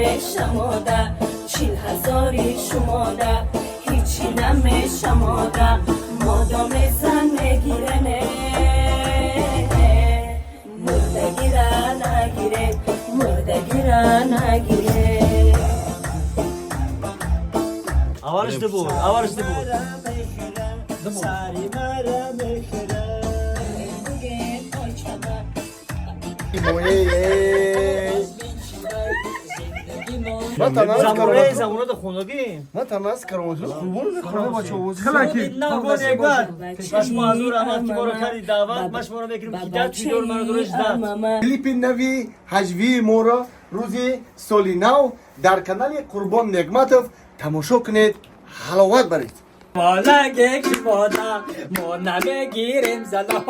نمیشماده 40,000 شماده هیچی نمیشماده مادام زن نگیرنه مرده گیره نگیره مرده گیره نگیره اولش ده بود اولش ده بود ما تماس زمانه زمانه ده خونگی ما تماس کردم خوبون میخوره بچه اوز خلاکی قربان یک بار مش معذور احمد که برو کردی دعوت مش برو میکنیم که داد ویدیو منو درست داد کلیپ نوی حجوی مورا روزی سالی نو در کانال قربان نگمتوف تماشا کنید حلاوت برید ما نگه کی مانا ما نمیگیریم زنا.